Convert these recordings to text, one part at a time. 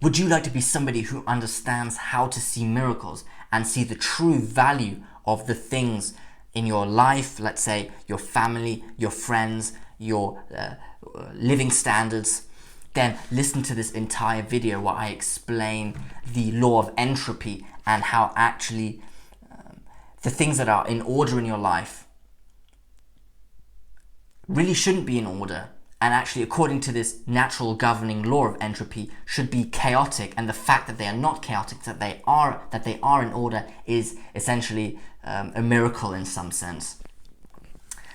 Would you like to be somebody who understands how to see miracles and see the true value of the things in your life, let's say your family, your friends, your living standards? Then listen to this entire video where I explain the law of entropy and how actually the things that are in order in your life really shouldn't be in order, and actually, according to this natural governing law of entropy, should be chaotic. And the fact that they are not chaotic, that they are in order, is essentially a miracle in some sense.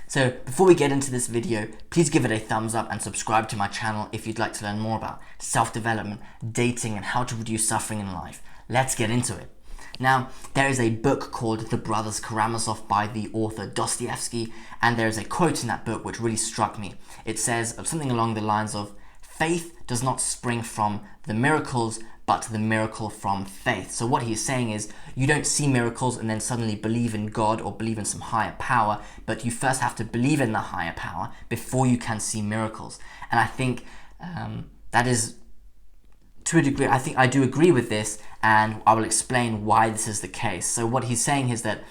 So before we get into this video, please give it a thumbs up and subscribe to my channel if you'd like to learn more about self-development, dating, and how to reduce suffering in life. Let's get into it. Now, there is a book called The Brothers Karamazov by the author Dostoevsky, and there is a quote in that book which really struck me. It says something along the lines of, "Faith does not spring from the miracles, but the miracle from faith." So what he's saying is, you don't see miracles and then suddenly believe in God or believe in some higher power, but you first have to believe in the higher power before you can see miracles. And I think that is, to a degree, I think I do agree with this, and I will explain why this is the case. So what he's saying is that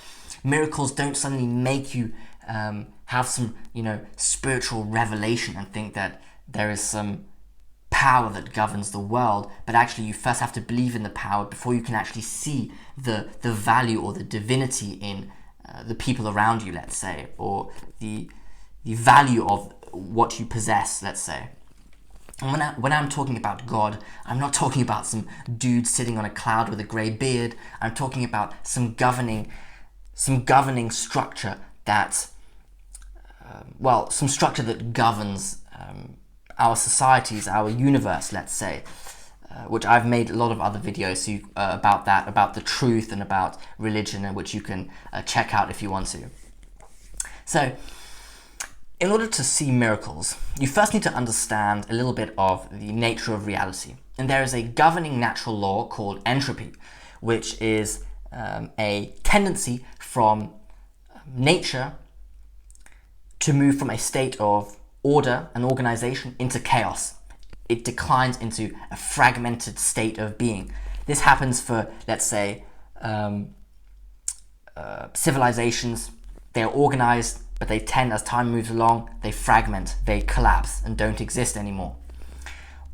miracles don't suddenly make you have some, spiritual revelation and think that there is some power that governs the world, but actually you first have to believe in the power before you can actually see the value or the divinity in the people around you, let's say, or the value of what you possess, let's say. And when I'm talking about God, I'm not talking about some dude sitting on a cloud with a grey beard. I'm talking about some governing structure that, some structure that governs our societies, our universe, let's say, which I've made a lot of other videos about that, about the truth and about religion, and which you can check out if you want to. So, in order to see miracles, you first need to understand a little bit of the nature of reality. And there is a governing natural law called entropy, which is a tendency from nature to move from a state of order and organization into chaos. It declines into a fragmented state of being. This happens for, let's say, civilizations. They're organized, but they tend, as time moves along, they fragment, they collapse and don't exist anymore.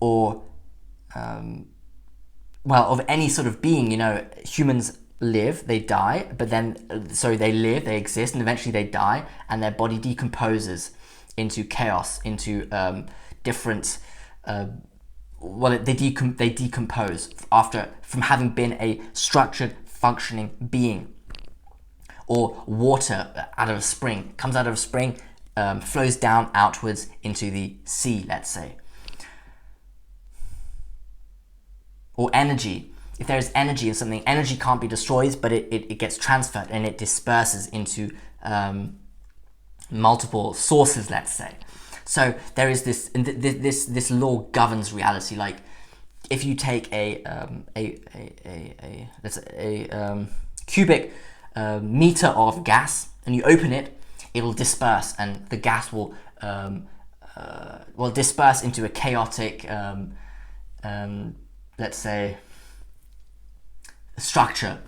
Or, of any sort of being, humans live, they die, but then, they live, they exist, and eventually they die, and their body decomposes into chaos, into different, they decompose from having been a structured, functioning being. Or water out of a spring, comes out of a spring, flows down outwards into the sea, let's say. Or energy. If there is energy in something, energy can't be destroyed, but it gets transferred and it disperses into multiple sources, let's say. So there is this law governs reality. Like, if you take a cubic meter of gas and you open it, it'll disperse, and the gas will disperse into a chaotic, let's say, structure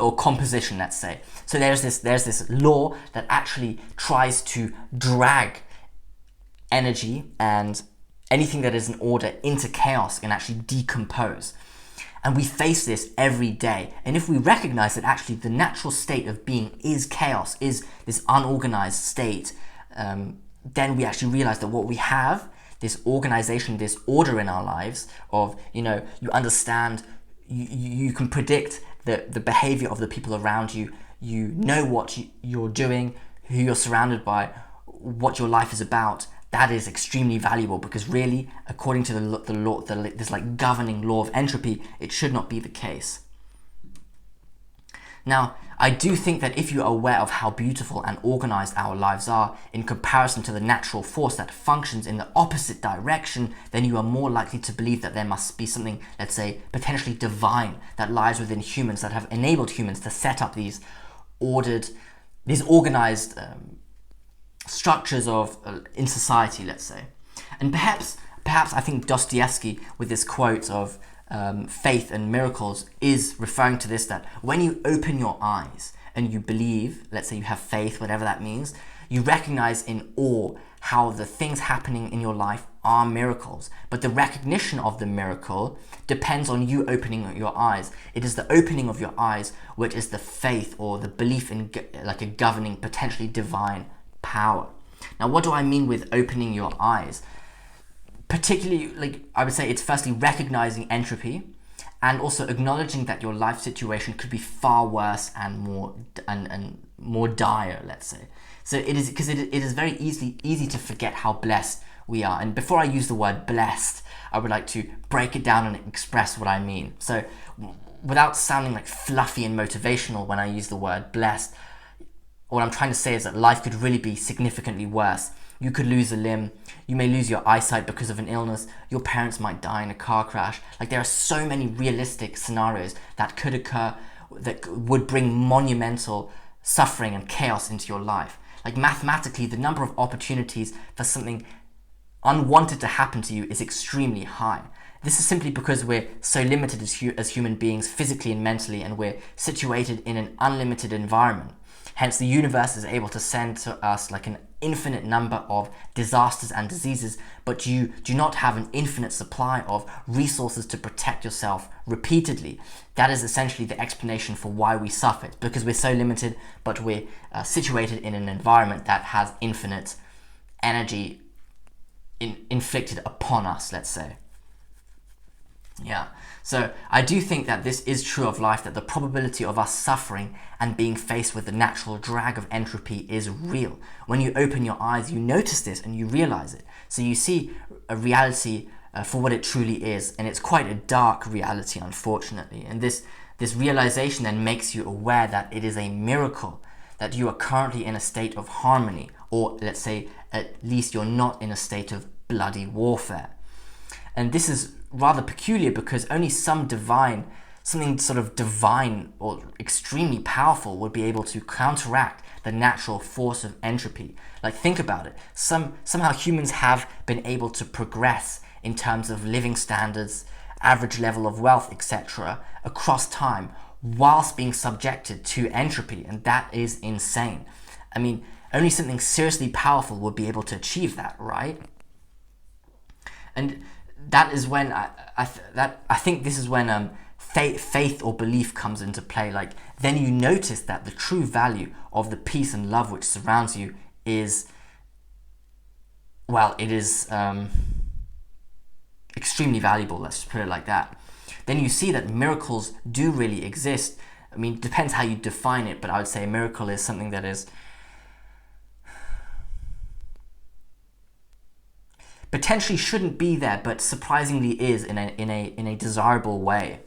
or composition, let's say. So there's this law that actually tries to drag energy and anything that is in order into chaos and actually decompose. And we face this every day. And if we recognize that actually the natural state of being is chaos, is this unorganized state, then we actually realize that what we have, this organization, this order in our lives of, you understand, you can predict the behavior of the people around you, you know what you're doing, who you're surrounded by, what your life is about. That is extremely valuable, because really, according to the law, this like governing law of entropy, it should not be the case. Now, I do think that if you are aware of how beautiful and organized our lives are in comparison to the natural force that functions in the opposite direction, then you are more likely to believe that there must be something, let's say, potentially divine that lies within humans, that have enabled humans to set up these organized structures in society, let's say. And perhaps perhaps I think Dostoevsky, with this quote of faith and miracles, is referring to this, that when you open your eyes and you believe, let's say you have faith, whatever that means, you recognize in awe how the things happening in your life are miracles. But the recognition of the miracle depends on you opening your eyes. It is the opening of your eyes which is the faith, or the belief in like a governing, potentially divine power. Now, what do I mean with opening your eyes? Particularly, like, I would say it's firstly recognizing entropy, and also acknowledging that your life situation could be far worse and more dire, let's say. So it is, because it is very easy to forget how blessed we are. And before I use the word blessed, I would like to break it down and express what I mean. So without sounding like fluffy and motivational when I use the word blessed, what I'm trying to say is that life could really be significantly worse. You could lose a limb, you may lose your eyesight because of an illness, your parents might die in a car crash. Like, there are so many realistic scenarios that could occur that would bring monumental suffering and chaos into your life. Like, mathematically, the number of opportunities for something unwanted to happen to you is extremely high. This is simply because we're so limited as human beings, physically and mentally, and we're situated in an unlimited environment. Hence, the universe is able to send to us like an infinite number of disasters and diseases, but you do not have an infinite supply of resources to protect yourself repeatedly. That is essentially the explanation for why we suffer. It's because we're so limited, but we're situated in an environment that has infinite energy inflicted upon us, let's say. Yeah, so I do think that this is true of life, that the probability of us suffering and being faced with the natural drag of entropy is real. When you open your eyes, you notice this and you realize it. So you see a reality for what it truly is, and it's quite a dark reality, unfortunately. And this realization then makes you aware that it is a miracle that you are currently in a state of harmony, or let's say at least you're not in a state of bloody warfare. And this is rather peculiar because only something sort of divine or extremely powerful would be able to counteract the natural force of entropy. Like, think about it. Somehow humans have been able to progress in terms of living standards, average level of wealth, etc., across time, whilst being subjected to entropy, and that is insane. I mean, only something seriously powerful would be able to achieve that, right? And that is when I think this is when faith or belief comes into play. Like, then you notice that the true value of the peace and love which surrounds you is, well, it is extremely valuable, let's just put it like that. Then you see that miracles do really exist. I mean, it depends how you define it, but I would say a miracle is something that is potentially shouldn't be there, but surprisingly is in a desirable way.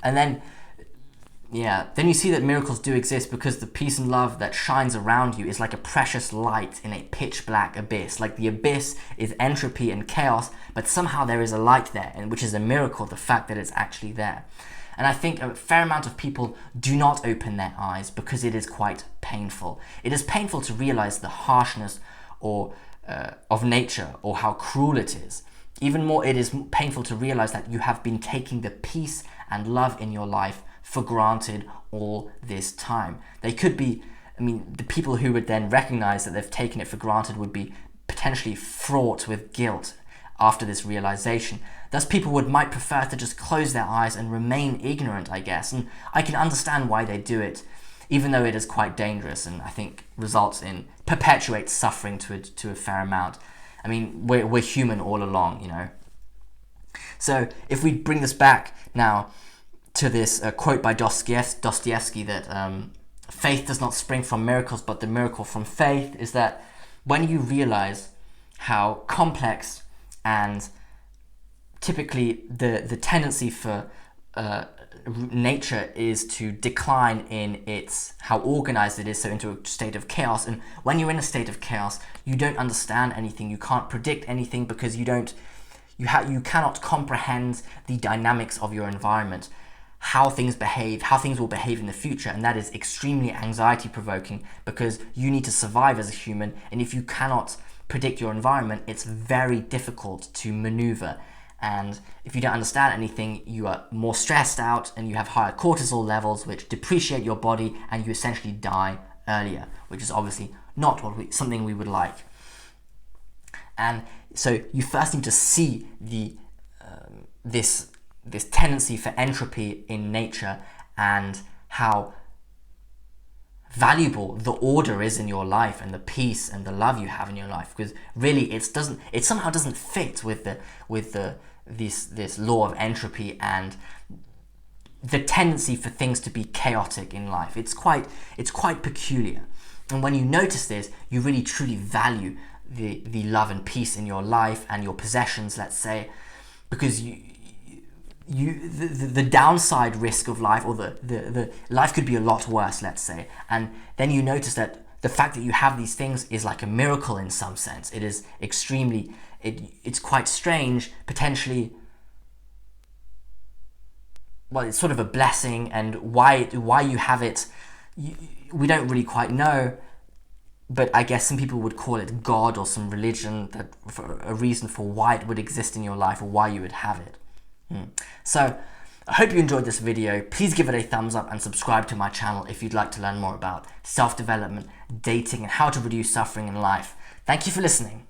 And then, then you see that miracles do exist because the peace and love that shines around you is like a precious light in a pitch black abyss. Like, the abyss is entropy and chaos, but somehow there is a light there, and which is a miracle, the fact that it's actually there. And I think a fair amount of people do not open their eyes because it is quite painful. It is painful to realize the harshness of nature, or how cruel it is. Even more, it is painful to realize that you have been taking the peace and love in your life for granted all this time. They could be, I mean, the people who would then recognize that they've taken it for granted would be potentially fraught with guilt after this realization. Thus, people might prefer to just close their eyes and remain ignorant, I guess. And I can understand why they do it, even though it is quite dangerous, and I think perpetuates suffering to a fair amount. I mean, we're human all along, you know. So if we bring this back now to this quote by Dostoevsky, that faith does not spring from miracles, but the miracle from faith, is that when you realize how complex and typically the tendency for nature is to decline in how organized it is, so into a state of chaos. And when you're in a state of chaos, you don't understand anything, you can't predict anything, because you cannot comprehend the dynamics of your environment, how things will behave in the future. And that is extremely anxiety provoking, because you need to survive as a human, and if you cannot predict your environment, it's very difficult to maneuver. And if you don't understand anything, you are more stressed out and you have higher cortisol levels, which depreciate your body, and you essentially die earlier, which is obviously not something we would like. And so you first need to see this tendency for entropy in nature and how valuable the order is in your life and the peace and the love you have in your life, because really it somehow doesn't fit with this law of entropy and the tendency for things to be chaotic in life. It's quite peculiar. And when you notice this, you really truly value the love and peace in your life and your possessions, let's say, because the downside risk of life, or the life could be a lot worse, let's say, and then you notice that the fact that you have these things is like a miracle in some sense. It is extremely, it's quite strange, potentially. Well, it's sort of a blessing, and why you have it, we don't really quite know. But I guess some people would call it God or some religion, that for a reason for why it would exist in your life or why you would have it. So I hope you enjoyed this video. Please give it a thumbs up and subscribe to my channel if you'd like to learn more about self-development, dating, and how to reduce suffering in life. Thank you for listening.